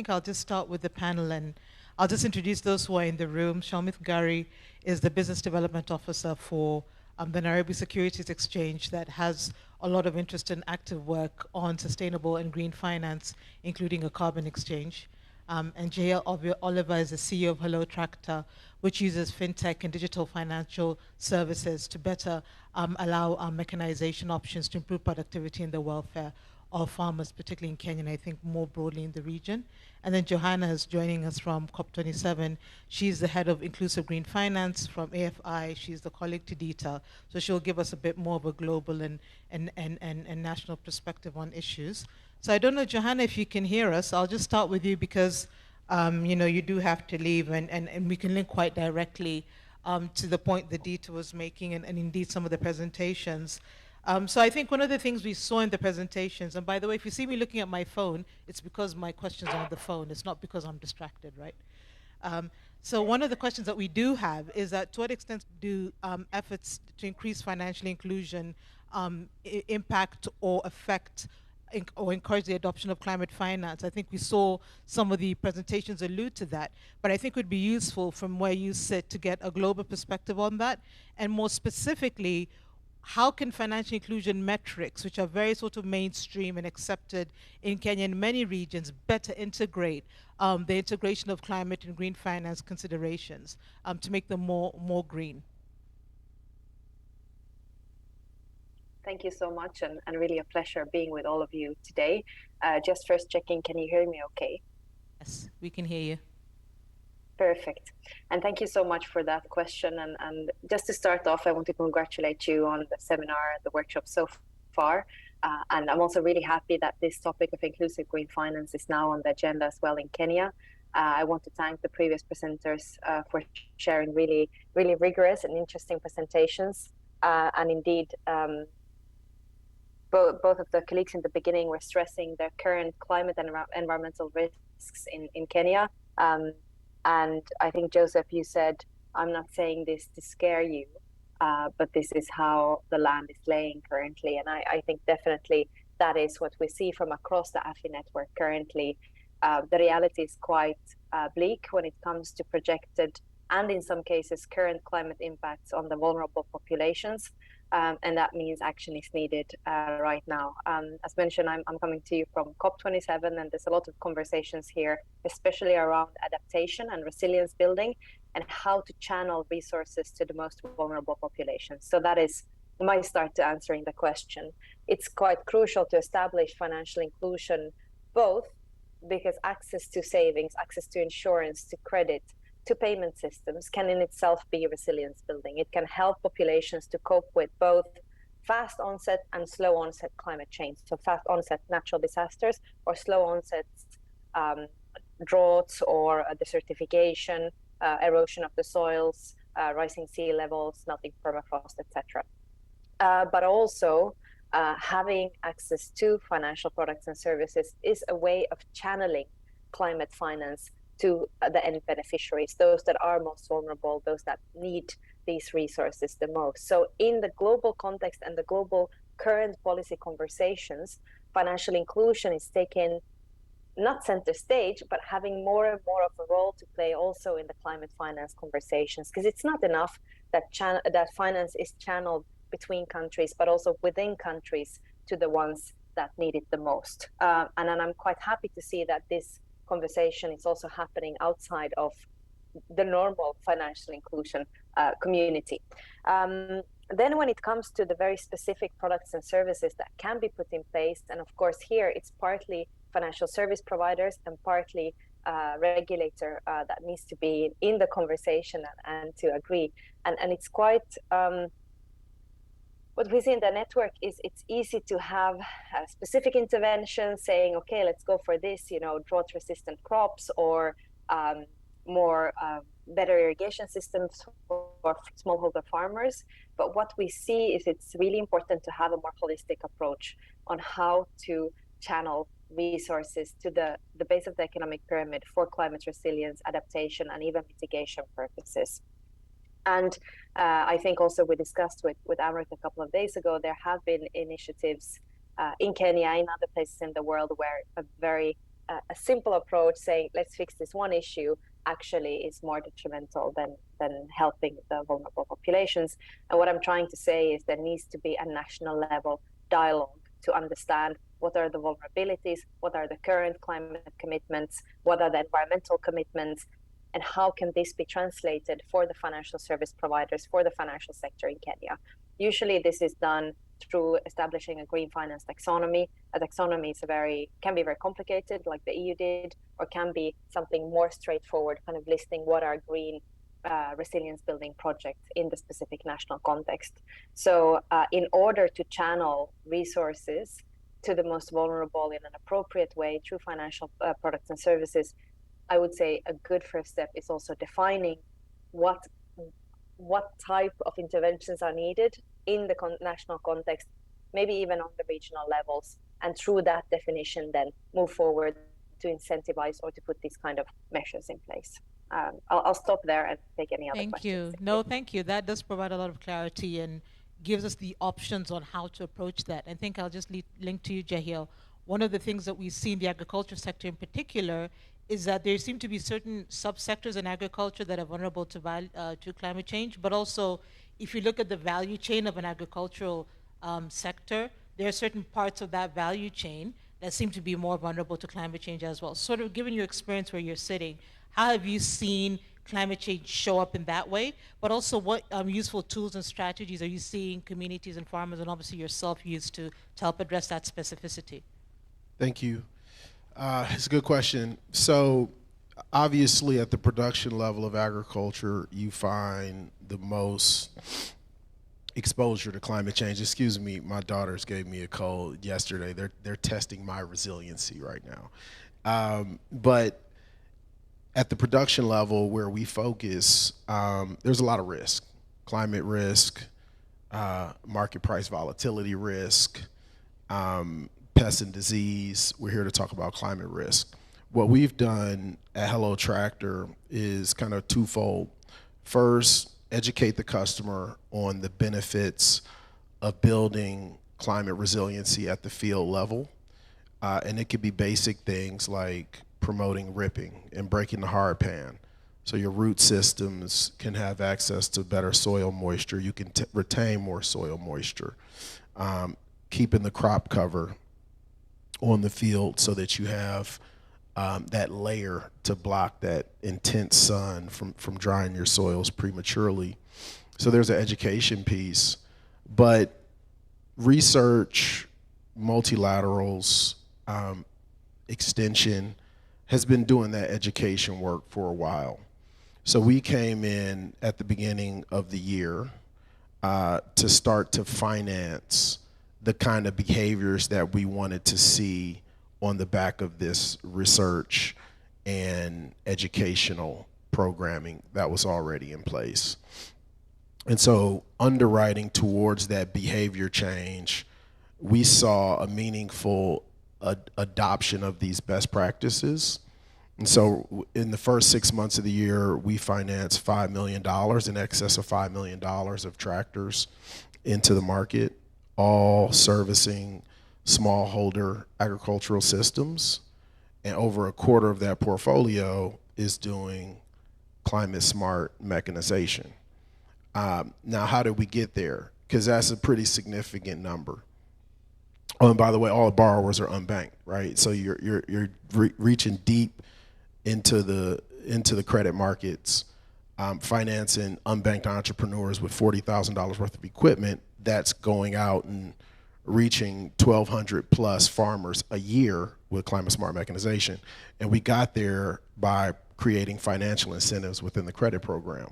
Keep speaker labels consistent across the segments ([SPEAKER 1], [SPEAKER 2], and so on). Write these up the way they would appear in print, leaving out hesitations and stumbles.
[SPEAKER 1] think I'll just start with the panel, and I'll just introduce those who are in the room. Shalmith Gari is the Business Development Officer for the Nairobi Securities Exchange that has a lot of interest in active work on sustainable and green finance, including a carbon exchange. And Jael Oliver is the CEO of Hello Tractor, which uses fintech and digital financial services to better allow mechanization options to improve productivity and the welfare of farmers, particularly in Kenya, and I think more broadly in the region. And then Johanna is joining us from COP27. She's the head of Inclusive Green Finance from AFI. She's the colleague to Dita, so she'll give us a bit more of a global and national perspective on issues. So I don't know, Johanna, if you can hear us. I'll just start with you because you do have to leave, and we can link quite directly to the point that Dita was making, and indeed some of the presentations. So I think one of the things we saw in the presentations, and by the way, if you see me looking at my phone, it's because my questions are on the phone. It's not because I'm distracted, right? So one of the questions that we do have is that to what extent do efforts to increase financial inclusion impact or affect or encourage the adoption of climate finance? I think we saw some of the presentations allude to that, but I think it would be useful from where you sit to get a global perspective on that, and more specifically, how can financial inclusion metrics, which are very sort of mainstream and accepted in Kenya and many regions, better integrate the integration of climate and green finance considerations to make them more green?
[SPEAKER 2] Thank you so much, and really a pleasure being with all of you today. Just first checking, can you hear me okay?
[SPEAKER 1] Yes, we can hear you.
[SPEAKER 2] Perfect. And thank you so much for that question. And just to start off, I want to congratulate you on the seminar and the workshop so far. And I'm also really happy that this topic of inclusive green finance is now on the agenda as well in Kenya. I want to thank the previous presenters for sharing really, really rigorous and interesting presentations. And indeed, both of the colleagues in the beginning were stressing the current climate and environmental risks in Kenya. And I think, Joseph, you said, I'm not saying this to scare you, but this is how the land is laying currently. And I think definitely that is what we see from across the AFI network currently. The reality is quite bleak when it comes to projected and in some cases current climate impacts on the vulnerable populations. And that means action is needed right now. As mentioned, I'm coming to you from COP27, and there's a lot of conversations here, especially around adaptation and resilience building and how to channel resources to the most vulnerable populations. So that is my start to answering the question. It's quite crucial to establish financial inclusion, both because access to savings, access to insurance, to credit, to payment systems can in itself be resilience building. It can help populations to cope with both fast onset and slow onset climate change. So fast onset natural disasters or slow onset droughts or desertification, erosion of the soils, rising sea levels, melting permafrost, etc. But also having access to financial products and services is a way of channeling climate finance to the end beneficiaries, those that are most vulnerable, those that need these resources the most. So in the global context and the global current policy conversations, financial inclusion is taken not center stage, but having more and more of a role to play also in the climate finance conversations, because it's not enough that that finance is channeled between countries, but also within countries to the ones that need it the most. And I'm quite happy to see that this conversation is also happening outside of the normal financial inclusion community. Then when it comes to the very specific products and services that can be put in place, and of course here it's partly financial service providers and partly regulator that needs to be in the conversation and to agree. And it's quite, what we see in the network is it's easy to have specific interventions saying, okay, let's go for this, drought resistant crops or more better irrigation systems for smallholder farmers. But what we see is it's really important to have a more holistic approach on how to channel resources to the base of the economic pyramid for climate resilience, adaptation, and even mitigation purposes. And I think also we discussed with Amrit a couple of days ago, there have been initiatives in Kenya, in other places in the world where a very a simple approach saying let's fix this one issue actually is more detrimental than helping the vulnerable populations. And what I'm trying to say is there needs to be a national level dialogue to understand what are the vulnerabilities, what are the current climate commitments, what are the environmental commitments, and how can this be translated for the financial service providers, for the financial sector in Kenya. Usually this is done through establishing a green finance taxonomy. A taxonomy is can be very complicated, like the EU did, or can be something more straightforward, kind of listing what are green resilience building projects in the specific national context. So in order to channel resources to the most vulnerable in an appropriate way through financial products and services, I would say a good first step is also defining what type of interventions are needed in the national context, maybe even on the regional levels, and through that definition then move forward to incentivize or to put these kind of measures in place. I'll stop there and take any other questions.
[SPEAKER 1] Thank you. No, thank you. That does provide a lot of clarity and gives us the options on how to approach that. I think I'll just link to you, Jahiel. One of the things that we see in the agriculture sector in particular is that there seem to be certain subsectors in agriculture that are vulnerable to climate change, but also if you look at the value chain of an agricultural sector, there are certain parts of that value chain that seem to be more vulnerable to climate change as well. Sort of given your experience where you're sitting, how have you seen climate change show up in that way? But also what useful tools and strategies are you seeing communities and farmers and obviously yourself use to help address that specificity?
[SPEAKER 3] Thank you. It's a good question. So obviously at the production level of agriculture, you find the most exposure to climate change. Excuse me, my daughters gave me a cold yesterday. They're testing my resiliency right now. But at the production level where we focus, there's a lot of risk. Climate risk, market price volatility risk, pest and disease. We're here to talk about climate risk. What we've done at Hello Tractor is kind of twofold. First, educate the customer on the benefits of building climate resiliency at the field level. And it could be basic things like promoting ripping and breaking the hard pan. So your root systems can have access to better soil moisture. You can retain more soil moisture. Keeping the crop cover on the field so that you have that layer to block that intense sun from drying your soils prematurely. So there's an education piece, but research, multilaterals, extension has been doing that education work for a while. So we came in at the beginning of the year to start to finance the kind of behaviors that we wanted to see on the back of this research and educational programming that was already in place. And so underwriting towards that behavior change, we saw a meaningful adoption of these best practices. And so in the first 6 months of the year, we financed $5 million, in excess of $5 million of tractors into the market, all servicing smallholder agricultural systems. And over a quarter of that portfolio is doing climate smart mechanization. Now, how did we get there? Because that's a pretty significant number. Oh, and by the way, all the borrowers are unbanked, right? So you're reaching deep into the credit markets, financing unbanked entrepreneurs with $40,000 worth of equipment that's going out and reaching 1,200 plus farmers a year with climate smart mechanization. And we got there by creating financial incentives within the credit program.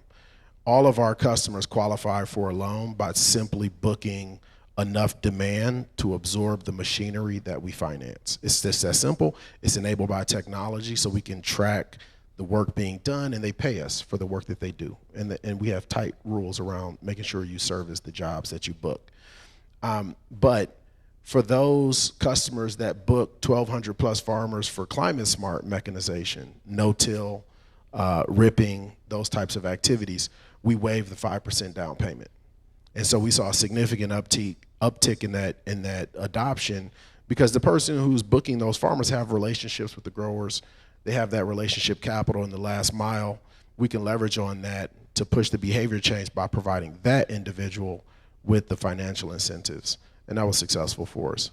[SPEAKER 3] All of our customers qualify for a loan by simply booking enough demand to absorb the machinery that we finance. It's just that simple. It's enabled by technology, so we can track the work being done, and they pay us for the work that they do. And we have tight rules around making sure you service the jobs that you book. But for those customers that book 1,200 plus farmers for climate smart mechanization, no-till, ripping, those types of activities, we waive the 5% down payment. And so we saw a significant uptick in that adoption because the person who's booking those farmers have relationships with the growers. They have that relationship capital in the last mile. We can leverage on that to push the behavior change by providing that individual with the financial incentives. And that was successful for us.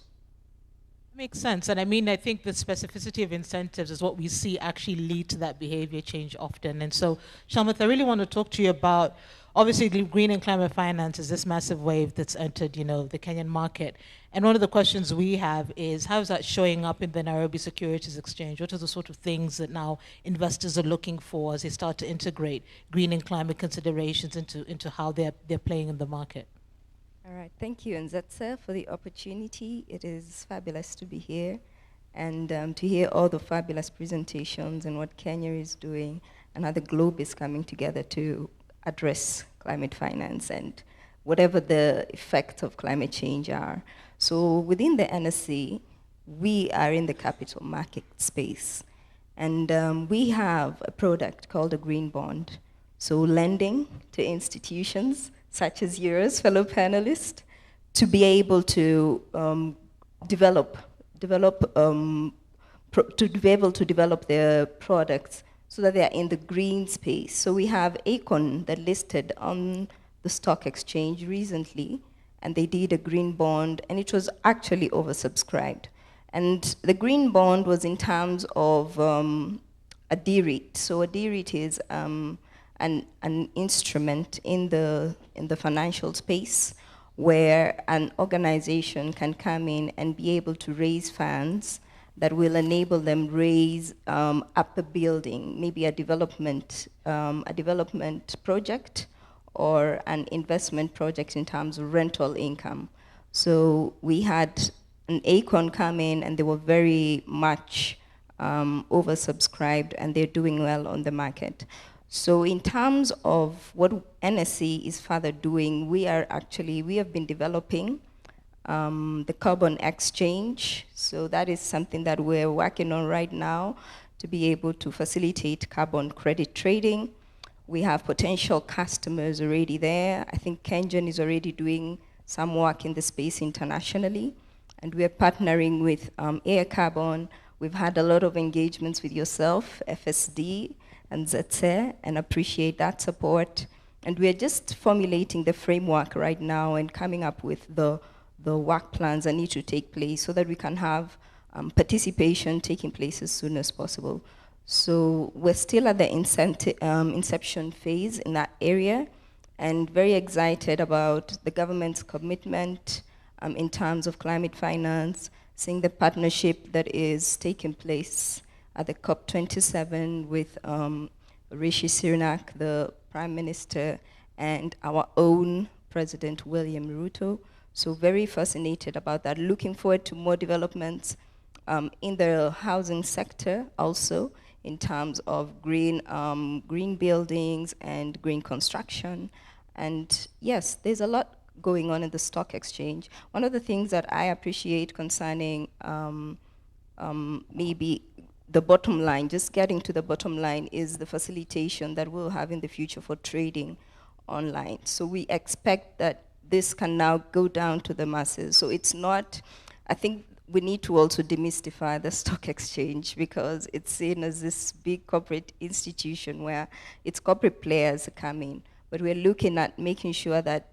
[SPEAKER 1] Makes sense. And I mean, I think the specificity of incentives is what we see actually lead to that behavior change often. And so, Shalmith, I really want to talk to you about, obviously, the green and climate finance is this massive wave that's entered, the Kenyan market. And one of the questions we have is, how is that showing up in the Nairobi Securities Exchange? What are the sort of things that now investors are looking for as they start to integrate green and climate considerations into how they're playing in the market?
[SPEAKER 4] All right, thank you, Nzetsa, for the opportunity. It is fabulous to be here and to hear all the fabulous presentations and what Kenya is doing and how the globe is coming together to address climate finance and whatever the effects of climate change are. So within the NSC, we are in the capital market space. And we have a product called a green bond. So lending to institutions such as yours, fellow panelists, to be able to develop their products so that they are in the green space. So we have Aecon that listed on the stock exchange recently, and they did a green bond, and it was actually oversubscribed. And the green bond was in terms of a DREIT. So a DREIT is an instrument in the financial space where an organization can come in and be able to raise funds that will enable them raise up a building, maybe a development project or an investment project in terms of rental income. So we had an Aecon come in, and they were very much oversubscribed, and they're doing well on the market. So in terms of what NSC is further doing, we have been developing the carbon exchange. So that is something that we're working on right now to be able to facilitate carbon credit trading. We have potential customers already there. I think Kengen is already doing some work in the space internationally, and we're partnering with Air Carbon. We've had a lot of engagements with yourself, FSD, and Zetse, and appreciate that support. And we're just formulating the framework right now and coming up with the work plans that need to take place so that we can have participation taking place as soon as possible. So we're still at the inception phase in that area, and very excited about the government's commitment in terms of climate finance, seeing the partnership that is taking place at the COP27 with Rishi Sunak, the Prime Minister, and our own President William Ruto. So very fascinated about that. Looking forward to more developments in the housing sector also, in terms of green buildings and green construction. And yes, there's a lot going on in the stock exchange. One of the things that I appreciate concerning maybe the bottom line, just getting to the bottom line, is the facilitation that we'll have in the future for trading online. So we expect that this can now go down to the masses. So it's not, I think we need to also demystify the stock exchange, because it's seen as this big corporate institution where its corporate players come in. But we're looking at making sure that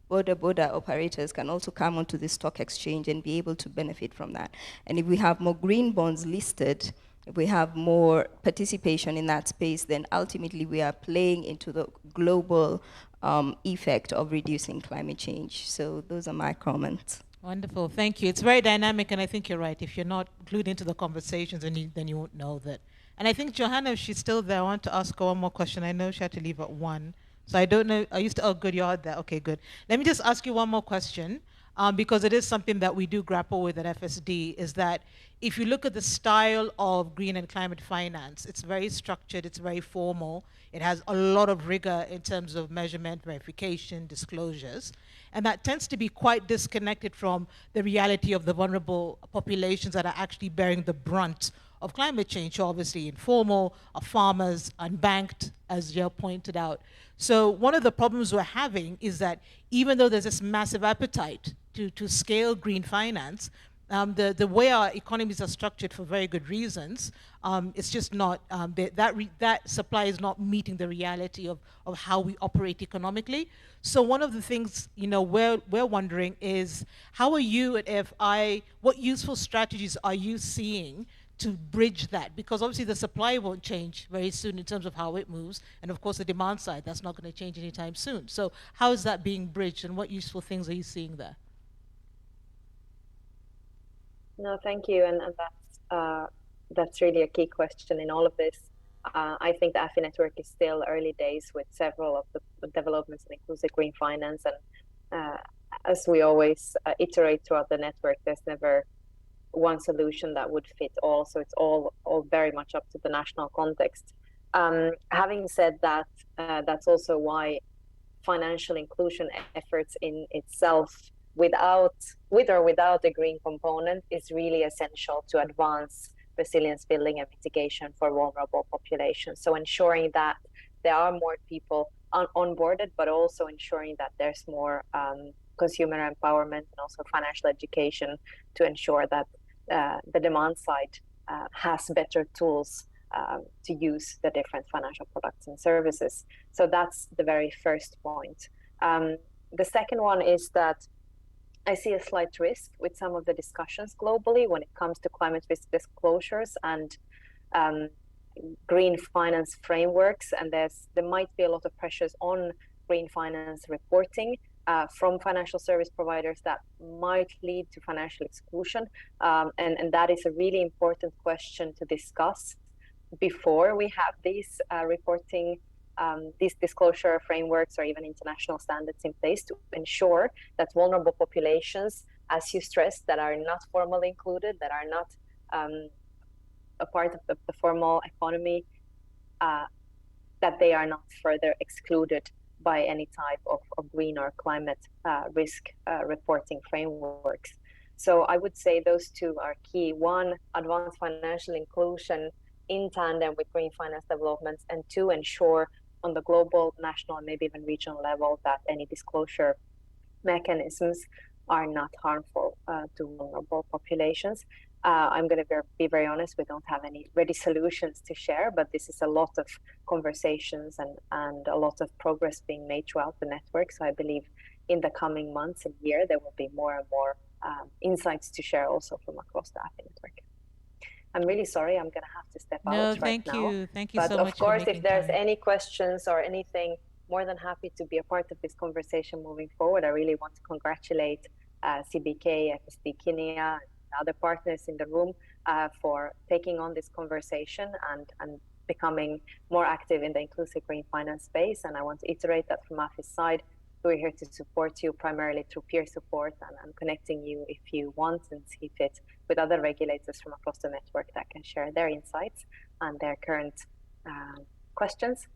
[SPEAKER 4] border operators can also come onto the stock exchange and be able to benefit from that. And if we have more green bonds listed, if we have more participation in that space, then ultimately we are playing into the global effect of reducing climate change. So those are my comments.
[SPEAKER 1] Wonderful, thank you. It's very dynamic, and I think you're right. If you're not glued into the conversations, then you won't know that. And I think Johanna, if she's still there, I want to ask her one more question. I know she had to leave at 1. So I don't know, oh good, you are there, okay, good. Let me just ask you one more question, because it is something that we do grapple with at FSD, is that if you look at the style of green and climate finance, it's very structured, it's very formal, it has a lot of rigor in terms of measurement, verification, disclosures, and that tends to be quite disconnected from the reality of the vulnerable populations that are actually bearing the brunt of climate change. So obviously informal, farmers, unbanked, as Jill pointed out. So one of the problems we're having is that even though there's this massive appetite to scale green finance, the way our economies are structured for very good reasons, it's just not, that supply is not meeting the reality of how we operate economically. So one of the things, we're wondering is, how are you at FI, what useful strategies are you seeing to bridge that? Because obviously the supply won't change very soon in terms of how it moves, and of course the demand side, that's not going to change anytime soon. So how is that being bridged, and what useful things are you seeing there?
[SPEAKER 2] No, thank you, and that's really a key question in all of this. I think the AFI network is still early days with several of the developments in inclusive green finance, and as we always iterate throughout the network, there's never one solution that would fit all. So it's all very much up to the national context. Having said that, that's also why financial inclusion efforts in itself, with or without a green component, is really essential to advance resilience building and mitigation for vulnerable populations. So ensuring that there are more people onboarded, but also ensuring that there's more consumer empowerment and also financial education to ensure that the demand side has better tools to use the different financial products and services. So that's the very first point. The second one is that I see a slight risk with some of the discussions globally when it comes to climate risk disclosures and green finance frameworks. And there might be a lot of pressures on green finance reporting from financial service providers that might lead to financial exclusion. And that is a really important question to discuss before we have these reporting, these disclosure frameworks or even international standards in place to ensure that vulnerable populations, as you stressed, that are not formally included, that are not a part of the formal economy, that they are not further excluded by any type of green or climate risk reporting frameworks. So I would say those two are key. One, advance financial inclusion in tandem with green finance developments, and two, ensure on the global, national, and maybe even regional level that any disclosure mechanisms are not harmful to vulnerable populations. I'm going to be very honest, we don't have any ready solutions to share, but this is a lot of conversations and a lot of progress being made throughout the network. So I believe in the coming months and year, there will be more and more insights to share also from across the AFI network. I'm really sorry, I'm going to have to step out right now.
[SPEAKER 1] No, thank you so much.
[SPEAKER 2] But of course, if there's any questions or anything, more than happy to be a part of this conversation moving forward. I really want to congratulate CBK, FSD Kenya, and other partners in the room for taking on this conversation and becoming more active in the inclusive green finance space. And I want to iterate that from AFI's side, we're here to support you primarily through peer support and connecting you if you want and see fit with other regulators from across the network that can share their insights and their current questions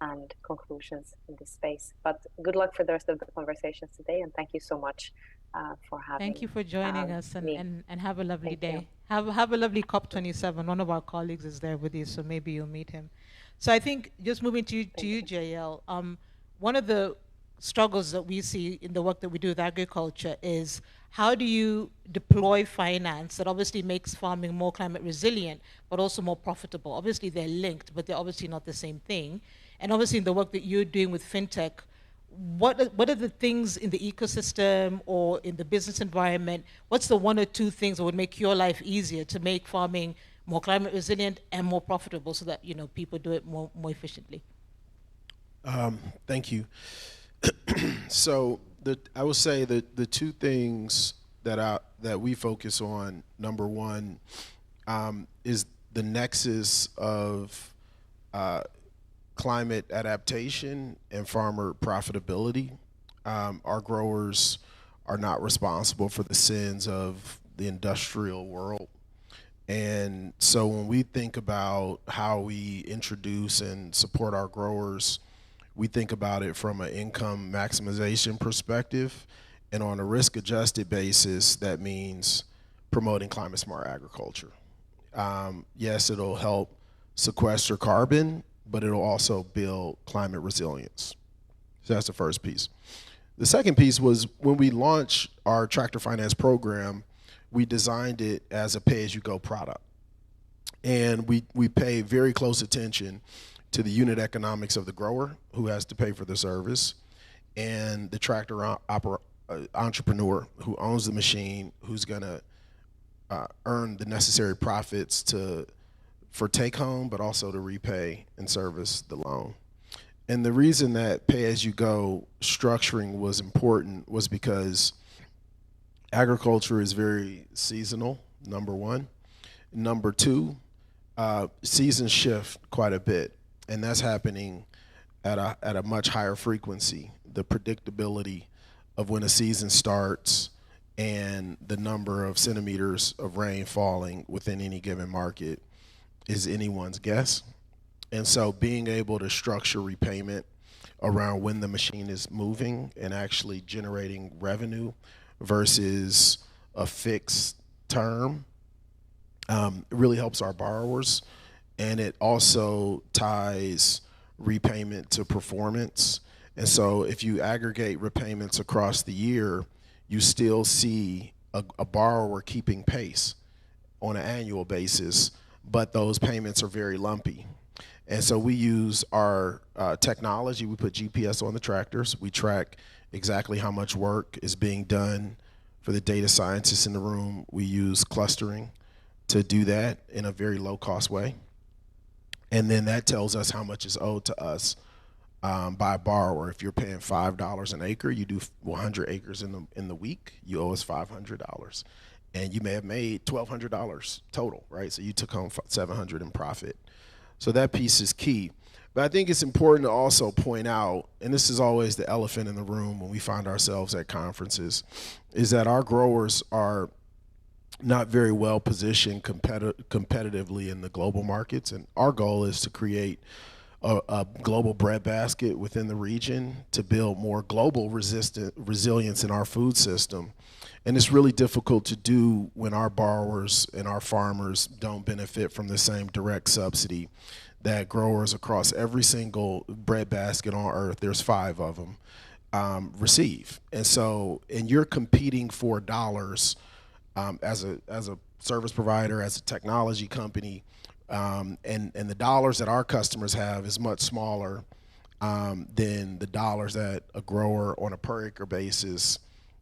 [SPEAKER 2] and conclusions in this space. But good luck for the rest of the conversations today, and thank you so much for having me.
[SPEAKER 1] Thank you for joining us, and have a lovely day.
[SPEAKER 2] You.
[SPEAKER 1] Have a lovely COP27. One of our colleagues is there with you, so maybe you'll meet him. So I think, just moving to you, JL, one of the struggles that we see in the work that we do with agriculture is, how do you deploy finance that obviously makes farming more climate resilient, but also more profitable? Obviously they're linked, but they're obviously not the same thing. And obviously in the work that you're doing with FinTech, what are the things in the ecosystem or in the business environment, what's the one or two things that would make your life easier to make farming more climate resilient and more profitable so that people do it more efficiently?
[SPEAKER 3] Thank you. So I would say that the two things that we focus on, number one, is the nexus of climate adaptation and farmer profitability. Our growers are not responsible for the sins of the industrial world. And so when we think about how we introduce and support our growers, we think about it from an income maximization perspective, and on a risk-adjusted basis, that means promoting climate-smart agriculture. Yes, it'll help sequester carbon, but it'll also build climate resilience. So that's the first piece. The second piece was when we launched our tractor finance program, we designed it as a pay-as-you-go product. And we pay very close attention to the unit economics of the grower who has to pay for the service, and the tractor entrepreneur who owns the machine, who's gonna earn the necessary profits for take home, but also to repay and service the loan. And the reason that pay-as-you-go structuring was important was because agriculture is very seasonal, number one. Number two, seasons shift quite a bit, and that's happening at a much higher frequency. The predictability of when a season starts and the number of centimeters of rain falling within any given market is anyone's guess. And so being able to structure repayment around when the machine is moving and actually generating revenue versus a fixed term really helps our borrowers. And it also ties repayment to performance. And so if you aggregate repayments across the year, you still see a borrower keeping pace on an annual basis, but those payments are very lumpy. And so we use our technology. We put GPS on the tractors. We track exactly how much work is being done. For the data scientists in the room, we use clustering to do that in a very low-cost way. And then that tells us how much is owed to us by a borrower. If you're paying $5 an acre, you do 100 acres in the week, you owe us $500. And you may have made $1,200 total, right? So you took home $700 in profit. So that piece is key. But I think it's important to also point out, and this is always the elephant in the room when we find ourselves at conferences, is that our growers are not very well positioned competitively in the global markets. And our goal is to create a global breadbasket within the region to build more global resilience in our food system. And it's really difficult to do when our borrowers and our farmers don't benefit from the same direct subsidy that growers across every single breadbasket on earth, there's 5 of them, receive. And so, and you're competing for dollars as a service provider, as a technology company, and the dollars that our customers have is much smaller than the dollars that a grower on a per acre basis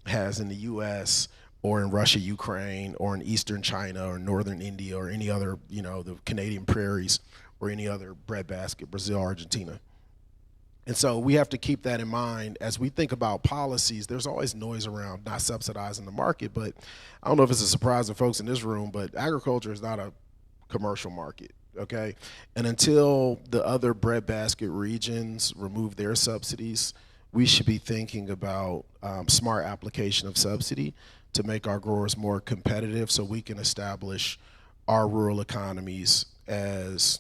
[SPEAKER 3] has in the US or in Russia, Ukraine, or in Eastern China or Northern India or any other, the Canadian prairies or any other breadbasket, Brazil, Argentina. And so we have to keep that in mind as we think about policies. There's always noise around not subsidizing the market, but I don't know if it's a surprise to folks in this room, but agriculture is not a commercial market, okay? And until the other breadbasket regions remove their subsidies, we should be thinking about smart application of subsidy to make our growers more competitive so we can establish our rural economies as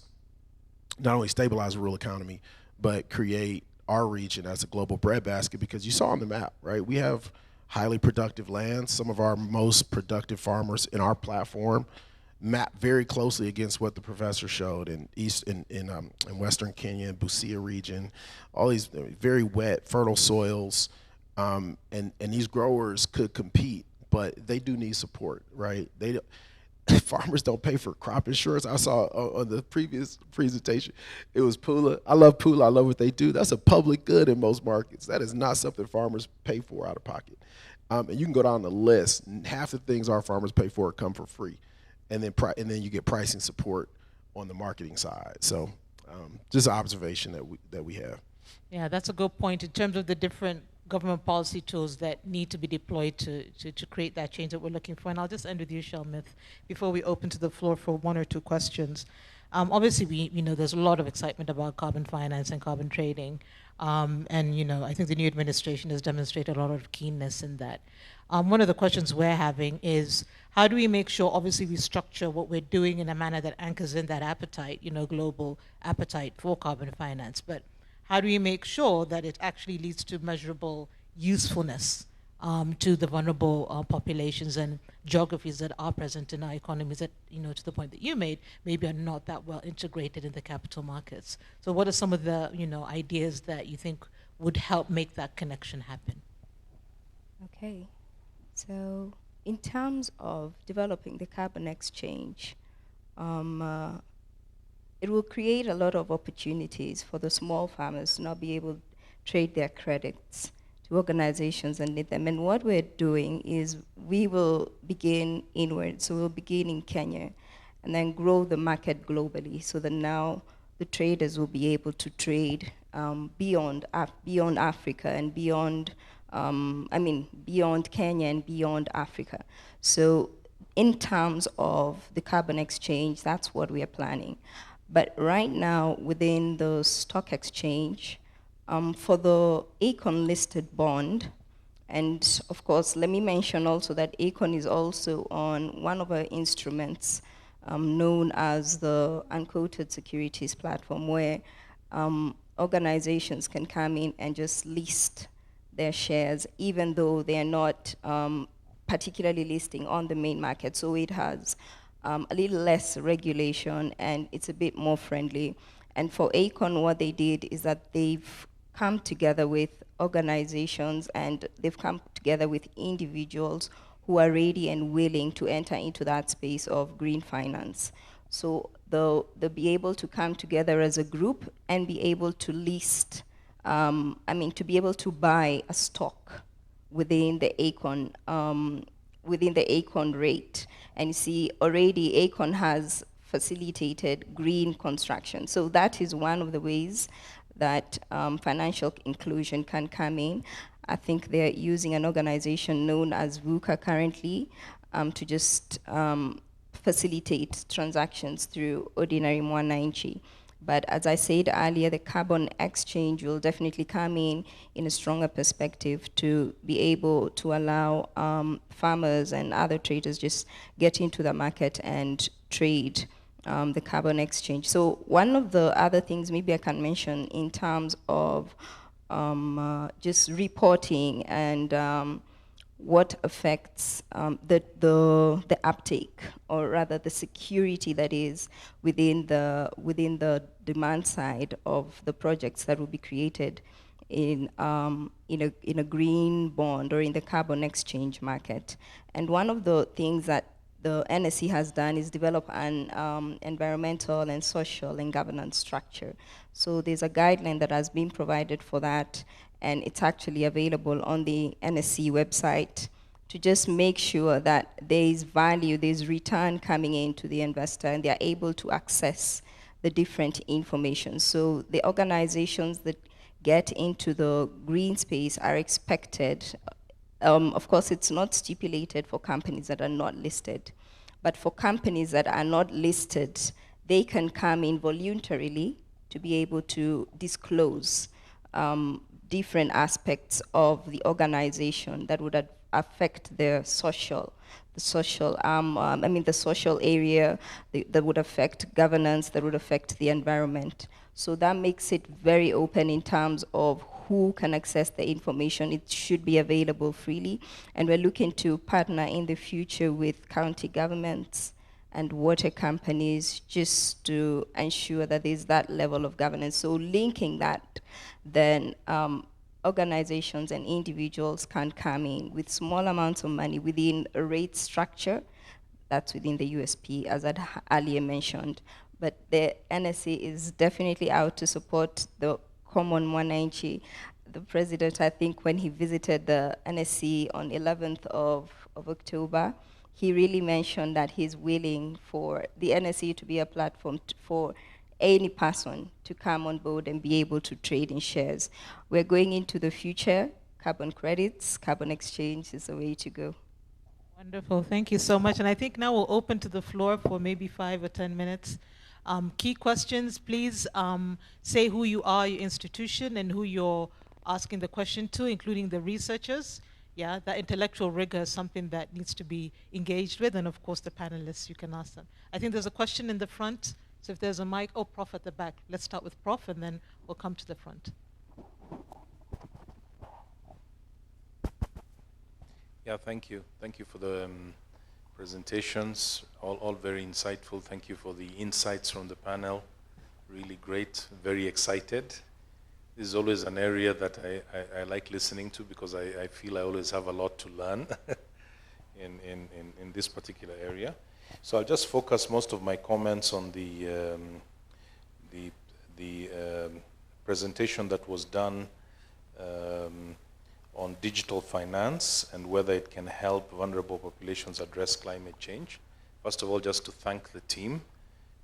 [SPEAKER 3] not only stabilize the rural economy, but create our region as a global breadbasket, because you saw on the map, right? We have highly productive land. Some of our most productive farmers in our platform map very closely against what the professor showed in Western Kenya, Busia region, all these very wet, fertile soils, and these growers could compete, but they do need support, right? Farmers don't pay for crop insurance. I saw on the previous presentation, it was Pula. I love Pula. I love what they do. That's a public good in most markets. That is not something farmers pay for out of pocket. And you can go down the list. Half the things our farmers pay for come for free, and then you get pricing support on the marketing side. So, just an observation that we have.
[SPEAKER 1] Yeah, that's a good point in terms of the different government policy tools that need to be deployed to create that change that we're looking for. And I'll just end with you, Shelmith, before we open to the floor for 1 or 2 questions. Obviously, we know there's a lot of excitement about carbon finance and carbon trading. And I think the new administration has demonstrated a lot of keenness in that. One of the questions we're having is, how do we make sure, obviously, we structure what we're doing in a manner that anchors in that appetite, global appetite for carbon finance, but how do we make sure that it actually leads to measurable usefulness to the vulnerable populations and geographies that are present in our economies that, to the point that you made, maybe are not that well integrated in the capital markets? So what are some of the, ideas that you think would help make that connection happen?
[SPEAKER 4] Okay, so in terms of developing the carbon exchange, it will create a lot of opportunities for the small farmers to now be able to trade their credits to organizations and lead them. And what we're doing is we will begin inward. So we'll begin in Kenya and then grow the market globally so that now the traders will be able to trade beyond Africa and beyond Kenya and beyond Africa. So in terms of the carbon exchange, that's what we are planning. But right now, within the stock exchange, for the Acorn listed bond, and of course, let me mention also that Acorn is also on one of our instruments known as the unquoted securities platform, where organizations can come in and just list their shares, even though they are not particularly listing on the main market. So it has a little less regulation and it's a bit more friendly. And for Acorn, what they did is that they've come together with organizations and they've come together with individuals who are ready and willing to enter into that space of green finance. So they'll be able to come together as a group and be able to list, to be able to buy a stock within the Acorn rate. And you see, already Acorn has facilitated green construction. So that is one of the ways that financial inclusion can come in. I think they're using an organization known as VUCA currently to just facilitate transactions through ordinary Mwananchi. But as I said earlier, the carbon exchange will definitely come in a stronger perspective to be able to allow farmers and other traders just get into the market and trade the carbon exchange. So one of the other things maybe I can mention in terms of just reporting and what affects the uptake, or rather the security that is within the demand side of the projects that will be created in a green bond or in the carbon exchange market. And one of the things that the NSE has done is develop an environmental and social and governance structure. So there's a guideline that has been provided for that, and it's actually available on the NSE website to just make sure that there is value, there's return coming into the investor, and they're able to access the different information. So the organizations that get into the green space are expected, of course it's not stipulated for companies that are not listed, but for companies that are not listed, they can come in voluntarily to be able to disclose different aspects of the organization that would affect the social area, that would affect governance, that would affect the environment. So that makes it very open in terms of who can access the information. It should be available freely. And we're looking to partner in the future with county governments and water companies just to ensure that there's that level of governance. So linking that, then organizations and individuals can come in with small amounts of money within a rate structure that's within the USP, as I earlier mentioned. But the NSE is definitely out to support the common Mwananchi. The president, I think, when he visited the NSE on 11th of October, he really mentioned that he's willing for the NSE to be a platform for any person to come on board and be able to trade in shares. We're going into the future. Carbon credits, carbon exchange is the way to go.
[SPEAKER 1] Wonderful, thank you so much. And I think now we'll open to the floor for maybe 5 or 10 minutes. Key questions, please say who you are, your institution, and who you're asking the question to, including the researchers. Yeah, that intellectual rigor is something that needs to be engaged with, and of course the panelists, you can ask them. I think there's a question in the front, so if there's a mic, oh, Prof at the back. Let's start with Prof, and then we'll come to the front.
[SPEAKER 5] Yeah, thank you. Thank you for the presentations, all very insightful. Thank you for the insights from the panel. Really great, very excited. This is always an area that I like listening to because I feel I always have a lot to learn. in this particular area. So I'll just focus most of my comments on the presentation that was done on digital finance and whether it can help vulnerable populations address climate change. First of all, just to thank the team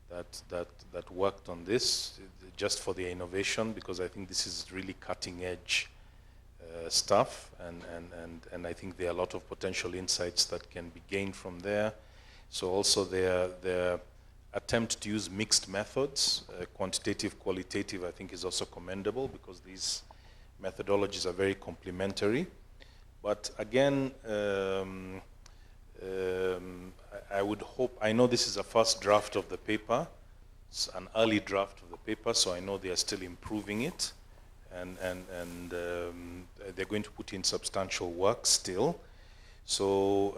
[SPEAKER 5] that worked on this, just for their innovation, because I think this is really cutting edge stuff, and I think there are a lot of potential insights that can be gained from there. So also their attempt to use mixed methods, quantitative, qualitative, I think is also commendable, because these methodologies are very complementary. But again, I would hope, I know this is a first draft of the paper, it's an early draft of the paper, so I know they are still improving it, and they're going to put in substantial work still. So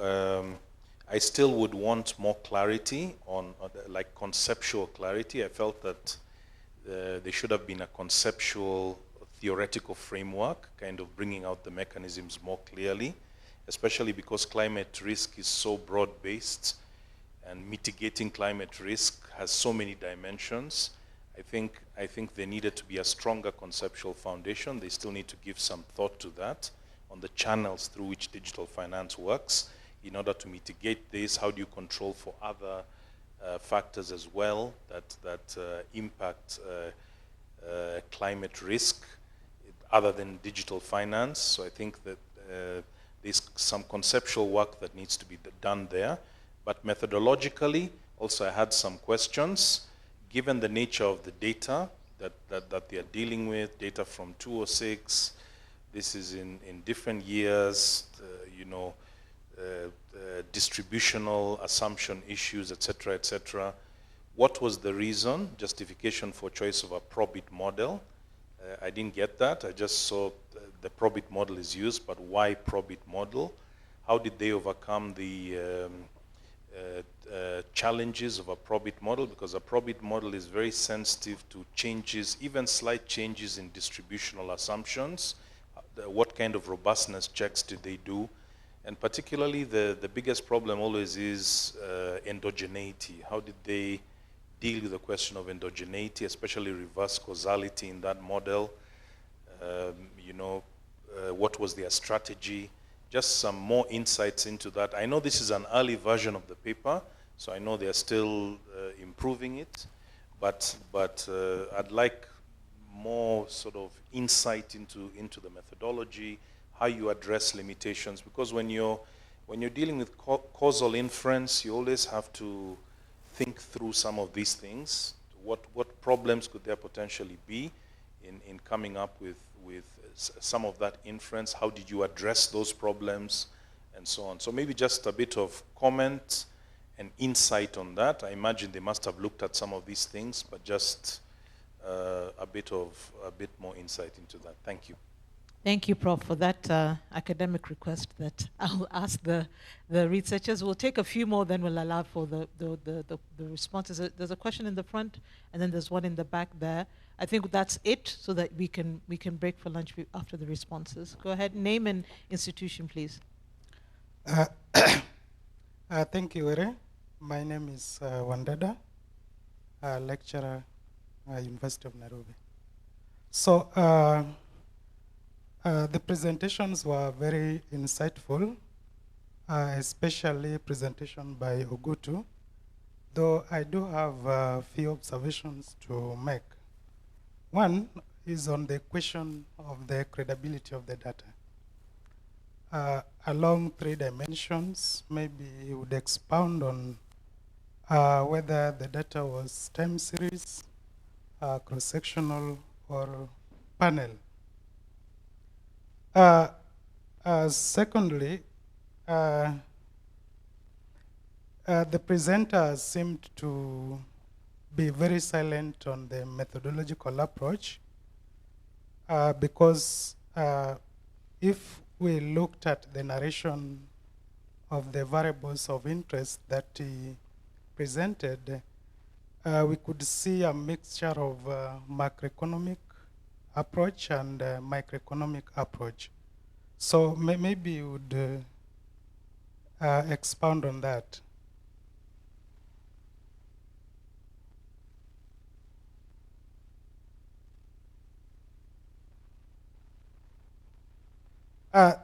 [SPEAKER 5] I still would want more clarity on, like conceptual clarity. I felt that there should have been a conceptual theoretical framework, kind of bringing out the mechanisms more clearly, especially because climate risk is so broad-based and mitigating climate risk has so many dimensions. I think there needed to be a stronger conceptual foundation. They still need to give some thought to that on the channels through which digital finance works in order to mitigate this. How do you control for other factors as well that impact climate risk other than digital finance? So I think that there's some conceptual work that needs to be done there. But methodologically, also I had some questions. Given the nature of the data that they are dealing with, data from 2006, this is in different years, distributional assumption issues, etc., etc. What was the reason, justification for choice of a Probit model? I didn't get that. I just saw the Probit model is used, but why Probit model? How did they overcome the challenges of a Probit model? Because a Probit model is very sensitive to changes, even slight changes in distributional assumptions. What kind of robustness checks did they do? And particularly the biggest problem always is endogeneity. How did they deal with the question of endogeneity, especially reverse causality in that model? What was their strategy? Just some more insights into that. I know this is an early version of the paper, so I know they're still improving it, but I'd like more sort of insight into the methodology, how you address limitations, because when you're dealing with causal inference, you always have to think through some of these things. What problems could there potentially be in coming up with some of that inference? How did you address those problems, and so on? So maybe just a bit of comment and insight on that. I imagine they must have looked at some of these things, but just a bit more insight into that. Thank you.
[SPEAKER 1] Thank you, Prof, for that academic request that I'll ask the researchers. We'll take a few more, then we'll allow for the responses. There's a question in the front, and then there's one in the back there. I think that's it, so that we can break for lunch after the responses. Go ahead, name and institution, please.
[SPEAKER 6] Thank you, Ere. My name is Wandada, lecturer at University of Nairobi. So the presentations were very insightful, especially presentation by Ogutu, though I do have a few observations to make. One is on the question of the credibility of the data. Along 3 dimensions, maybe you would expound on whether the data was time series, cross-sectional, or panel. Secondly, the presenter seemed to be very silent on the methodological approach, because if we looked at the narration of the variables of interest that he presented, we could see a mixture of macroeconomic approach and microeconomic approach. So maybe you would expound on that.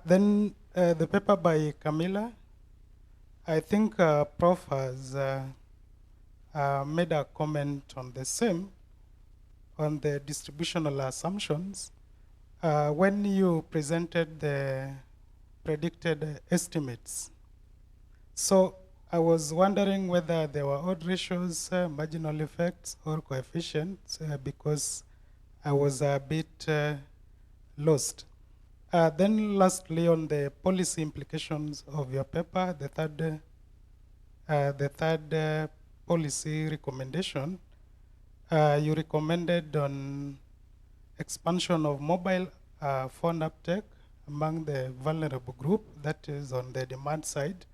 [SPEAKER 6] Then the paper by Camilla. I think Prof has made a comment on the same, on the distributional assumptions. When you presented the predicted estimates, so I was wondering whether there were odd ratios, marginal effects, or coefficients, because I was a bit lost. Then lastly, on the policy implications of your paper, the third policy recommendation, you recommended on expansion of mobile phone uptake among the vulnerable group, that is on the demand side.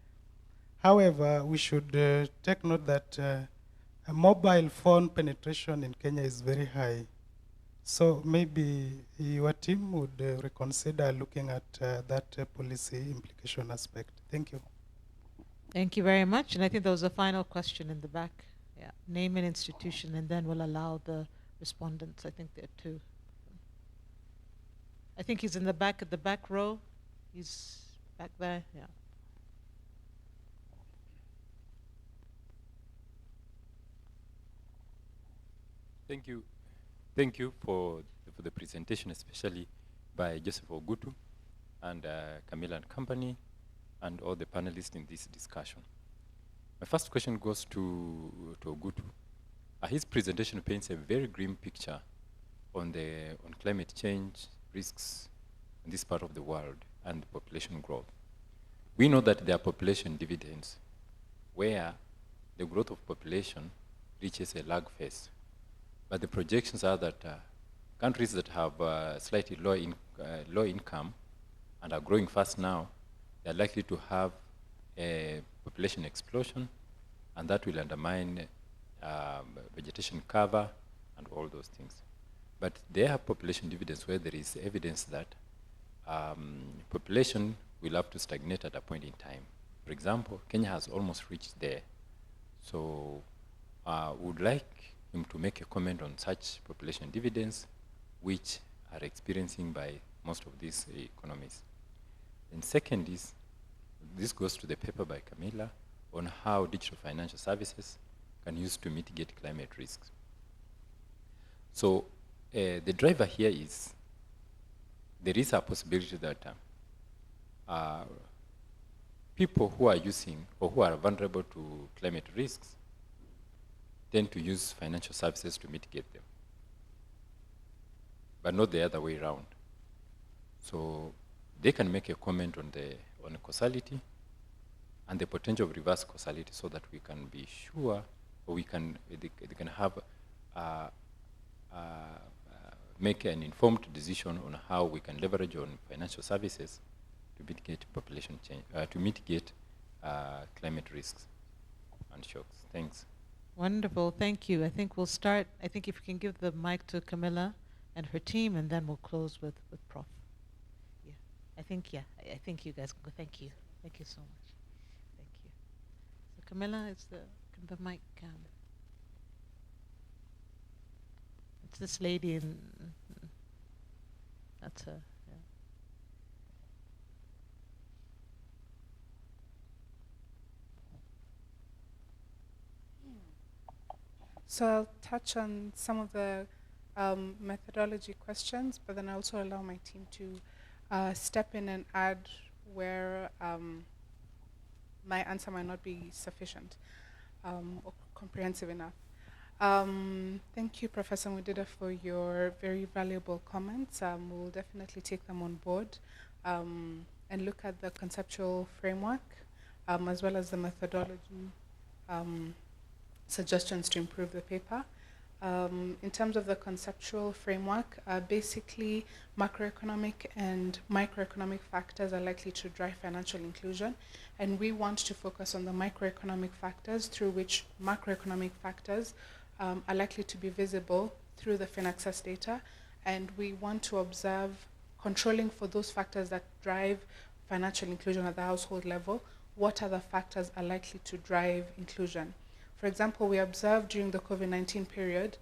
[SPEAKER 6] However, we should take note that a mobile phone penetration in Kenya is very high. So maybe your team would reconsider looking at that policy implication aspect. Thank you.
[SPEAKER 1] Thank you very much. And I think there was a final question in the back. Yeah, name and institution, and then we'll allow the respondents. I think there are two. I think he's in the back, at the back row. He's back there, yeah.
[SPEAKER 7] Thank you. Thank you for the presentation, especially by Joseph Ogutu and Camilla and company and all the panelists in this discussion. My first question goes to Ogutu. His presentation paints a very grim picture on climate change risks in this part of the world and population growth. We know that there are population dividends where the growth of population reaches a lag phase. But the projections are that countries that have slightly low income and are growing fast now, they're likely to have a population explosion, and that will undermine vegetation cover and all those things. But there are population dividends where there is evidence that population will have to stagnate at a point in time. For example, Kenya has almost reached there. So would like him to make a comment on such population dividends which are experiencing by most of these economies. And second is, this goes to the paper by Camilla on how digital financial services can use to mitigate climate risks. So the driver here is, there is a possibility that people who are using or who are vulnerable to climate risks tend to use financial services to mitigate them, but not the other way around. So they can make a comment on causality and the potential of reverse causality, so that we can be sure, or they can have make an informed decision on how we can leverage on financial services to mitigate population change, to mitigate climate risks and shocks. Thanks.
[SPEAKER 1] Wonderful, thank you. I think we'll start, I think if you can give the mic to Camilla and her team, and then we'll close with Prof. Yeah, I think you guys can go. Thank you so much. Thank you. So Camilla, is the mic, it's this lady in, that's her, yeah.
[SPEAKER 8] So I'll touch on some of the methodology questions, but then I also allow my team to step in and add where my answer might not be sufficient or comprehensive enough. Thank you, Professor Mudida, for your very valuable comments. We'll definitely take them on board and look at the conceptual framework as well as the methodology suggestions to improve the paper. In terms of the conceptual framework, basically macroeconomic and microeconomic factors are likely to drive financial inclusion, and we want to focus on the microeconomic factors through which macroeconomic factors are likely to be visible through the FinAccess data, and we want to observe controlling for those factors that drive financial inclusion at the household level, what other factors are likely to drive inclusion. For example, we observed during the COVID-19 period,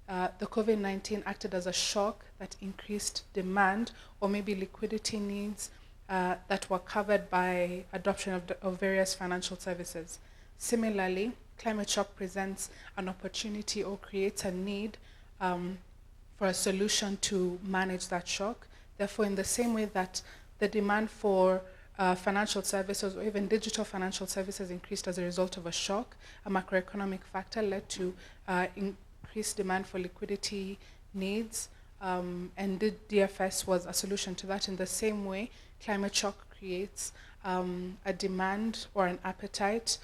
[SPEAKER 8] the COVID-19 acted as a shock that increased demand or maybe liquidity needs that were covered by adoption of various financial services. Similarly, climate shock presents an opportunity or creates a need for a solution to manage that shock. Therefore, in the same way that the demand for financial services or even digital financial services increased as a result of a shock, a macroeconomic factor led to increased demand for liquidity needs, and the DFS was a solution to that. In the same way, climate shock creates a demand or an appetite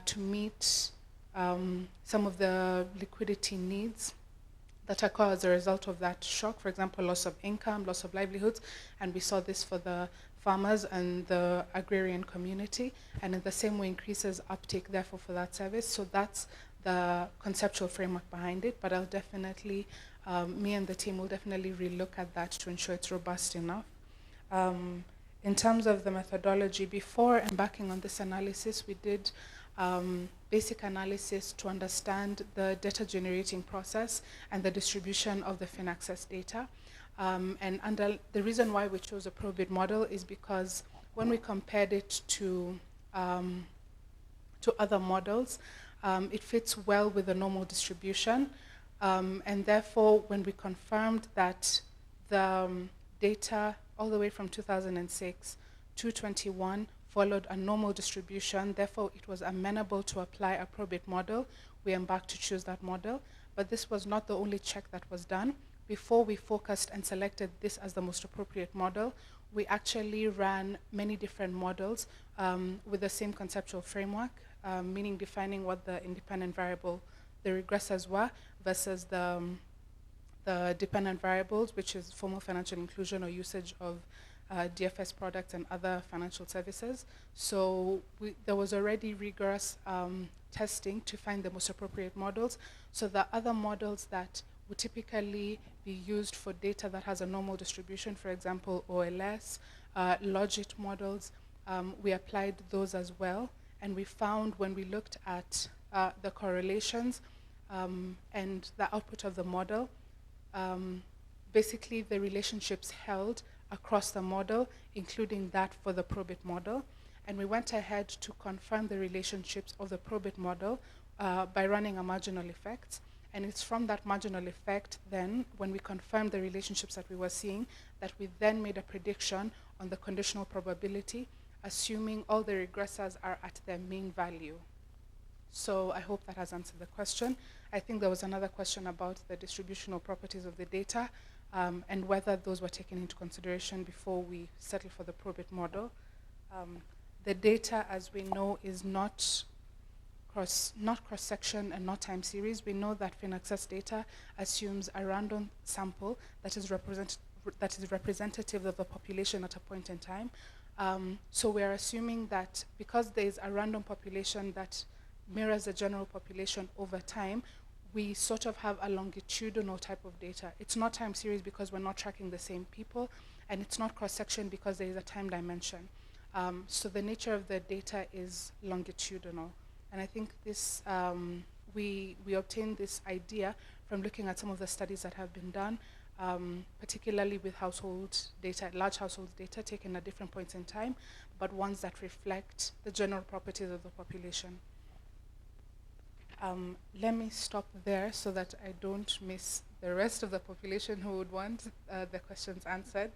[SPEAKER 8] to meet some of the liquidity needs that occur as a result of that shock. For example, loss of income, loss of livelihoods, and we saw this for the farmers and the agrarian community, and in the same way increases uptake therefore for that service. So that's the conceptual framework behind it, but I'll definitely, me and the team will definitely relook at that to ensure it's robust enough. In terms of the methodology, before embarking on this analysis, we did basic analysis to understand the data generating process and the distribution of the FinAccess data. And the reason why we chose a Probit model is because when we compared it to other models, it fits well with the normal distribution. And therefore, when we confirmed that the data all the way from 2006 to 21 followed a normal distribution, therefore it was amenable to apply a Probit model, we embarked to choose that model. But this was not the only check that was done. Before we focused and selected this as the most appropriate model, we actually ran many different models with the same conceptual framework, meaning defining what the independent variable, the regressors were, versus the dependent variables, which is formal financial inclusion or usage of DFS products and other financial services. So there was already rigorous testing to find the most appropriate models. So the other models that would typically be used for data that has a normal distribution, for example, OLS, logit models, we applied those as well. And we found when we looked at the correlations and the output of the model, basically the relationships held across the model, including that for the Probit model. And we went ahead to confirm the relationships of the Probit model by running a marginal effect. And it's from that marginal effect then, when we confirmed the relationships that we were seeing, that we then made a prediction on the conditional probability, assuming all the regressors are at their mean value. So I hope that has answered the question. I think there was another question about the distributional properties of the data and whether those were taken into consideration before we settle for the Probit model. The data, as we know, is not cross-section and not time series. We know that FinAccess data assumes a random sample that is representative of the population at a point in time. So we are assuming that because there is a random population that mirrors the general population over time, we sort of have a longitudinal type of data. It's not time series because we're not tracking the same people, and it's not cross-section because there is a time dimension. So the nature of the data is longitudinal. And I think this, we obtained this idea from looking at some of the studies that have been done, particularly with household data, large household data taken at different points in time, but ones that reflect the general properties of the population. Let me stop there so that I don't miss the rest of the population who would want the questions answered.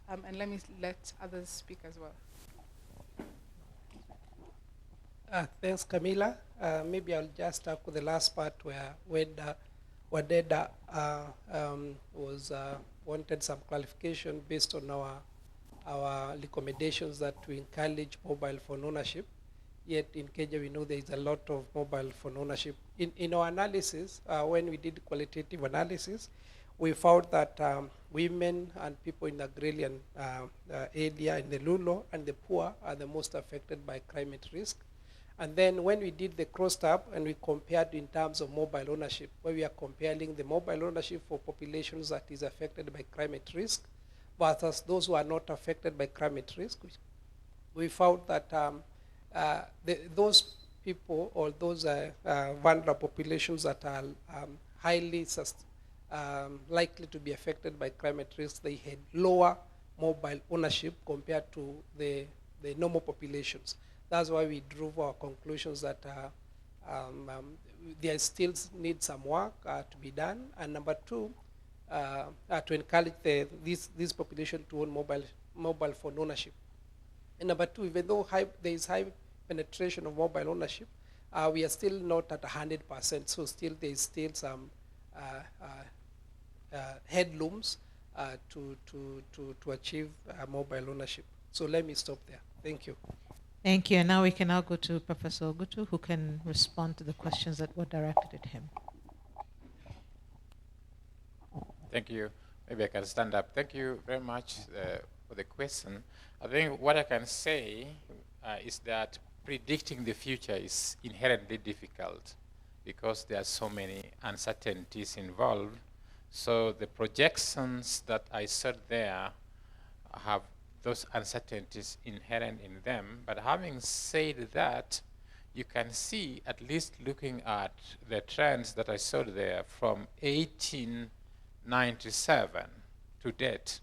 [SPEAKER 8] And let me let others speak as well.
[SPEAKER 9] Thanks, Camila. Maybe I'll just start with the last part where Wadeda wanted some clarification based on our recommendations that we encourage mobile phone ownership. Yet in Kenya, we know there is a lot of mobile phone ownership. In our analysis, when we did qualitative analysis, we found that women and people in the agrarian area, in the rural and the poor, are the most affected by climate risk. And then when we did the cross-tab and we compared in terms of mobile ownership, where we are comparing the mobile ownership for populations that is affected by climate risk versus those who are not affected by climate risk, we found that those people or those vulnerable populations that are highly likely to be affected by climate risks, they had lower mobile ownership compared to the normal populations. That's why we drove our conclusions that there still needs some work to be done. And number two, to encourage this population to own mobile phone ownership. And number two, even though there is high penetration of mobile ownership, we are still not at 100%. So still there is still some headlooms to achieve mobile ownership. So let me stop there. Thank you.
[SPEAKER 1] Thank you. And now we can now go to Professor Ogutu, who can respond to the questions that were directed at him.
[SPEAKER 10] Thank you. Maybe I can stand up. Thank you very much for the question. I think what I can say is that predicting the future is inherently difficult because there are so many uncertainties involved. So the projections that I said there have those uncertainties inherent in them. But having said that, you can see, at least looking at the trends that I showed there from 1897 to date,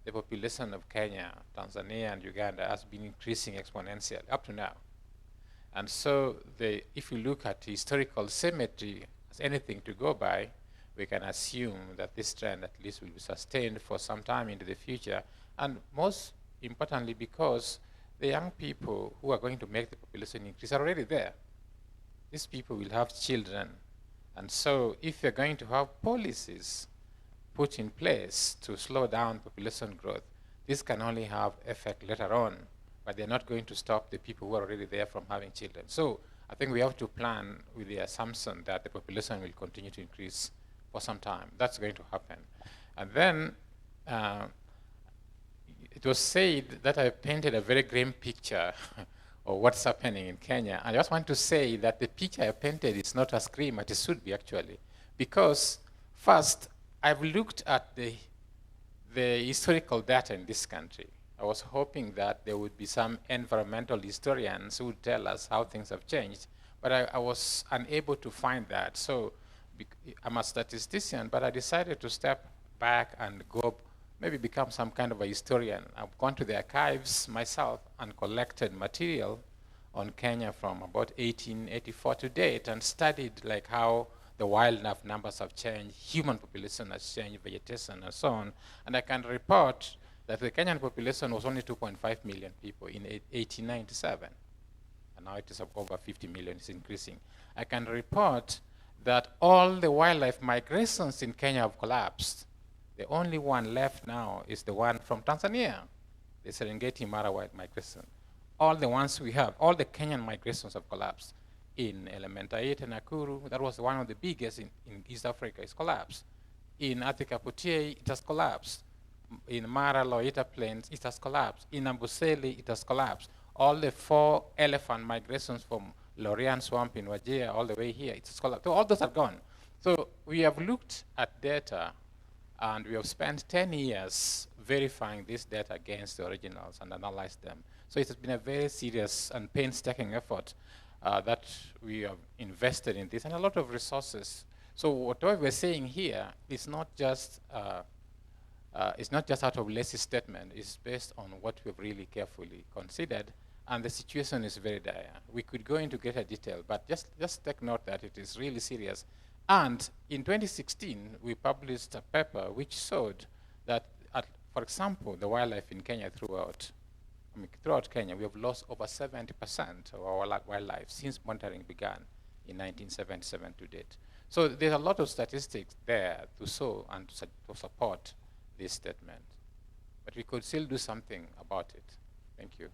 [SPEAKER 10] the population of Kenya, Tanzania, and Uganda has been increasing exponentially up to now. And so if you look at historical symmetry as anything to go by, we can assume that this trend at least will be sustained for some time into the future. And most importantly, because the young people who are going to make the population increase are already there. These people will have children. And so if you're going to have policies put in place to slow down population growth, this can only have effect later on, but they're not going to stop the people who are already there from having children. So I think we have to plan with the assumption that the population will continue to increase for some time. That's going to happen. And then it was said that I painted a very grim picture of what's happening in Kenya. I just want to say that the picture I painted is not as grim as it should be, actually. Because first, I've looked at the historical data in this country. I was hoping that there would be some environmental historians who would tell us how things have changed, but I was unable to find that. So I'm a statistician, but I decided to step back and go maybe become some kind of a historian. I've gone to the archives myself and collected material on Kenya from about 1884 to date and studied like how the wildlife numbers have changed, human population has changed, vegetation and so on. And I can report that the Kenyan population was only 2.5 million people in 1897. And now it is over 50 million, it's increasing. I can report that all the wildlife migrations in Kenya have collapsed. The only one left now is the one from Tanzania, the Serengeti Mara wild migration. All the ones we have, all the Kenyan migrations have collapsed. In Elementaita, Nakuru, that was one of the biggest in East Africa, it's collapsed. In Atikaputie, it has collapsed. In Mara Loita Plains, it has collapsed. In Amboseli, it has collapsed. All the 4 elephant migrations from Lorian Swamp in Wajir all the way here, it has collapsed. So all those are gone. So we have looked at data and we have spent 10 years verifying this data against the originals and analyzed them. So it has been a very serious and painstaking effort that we have invested in this and a lot of resources. So what we're saying here is not just out of lazy statement. It's based on what we've really carefully considered, and the situation is very dire. We could go into greater detail, but just take note that it is really serious. And in 2016, we published a paper which showed that, for example, the wildlife in Kenya throughout Kenya, we have lost over 70% of our wildlife since monitoring began in 1977 to date. So there's a lot of statistics there to show and to support this statement. But we could still do something about it. Thank you.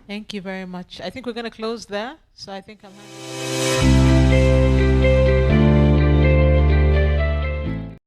[SPEAKER 1] Thank you very much. I think we're going to close there. So I think I'm